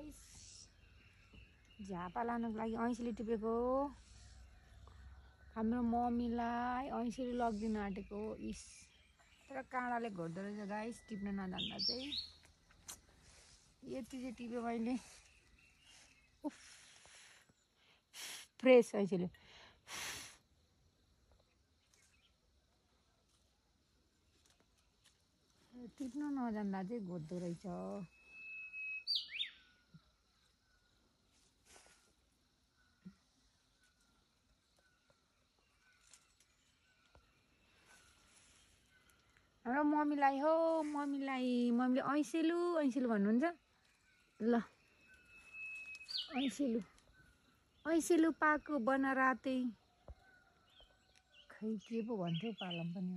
guys Jhapa लानुको लागि ऐँसीले टिपेको हाम्रो मम्मीलाई ऐँसीले लगिदिन आँटेको इस तर काँडाले घोड्दो रहेछ गाइस टिप्न नजान्दा चाहिँ यति चाहिँ टिप्यो मैले उफ फ्रेस ऐँसीले टिप्न नजान्दा चाहिँ घोड्दो रहेछ हाम्रो मम्मीलाई हो मम्मीले ऐँसिलु भन्नुहुन्छ ल ऐँसिलु पाको बनराते खै के पो भन्थ्यो पालम पनि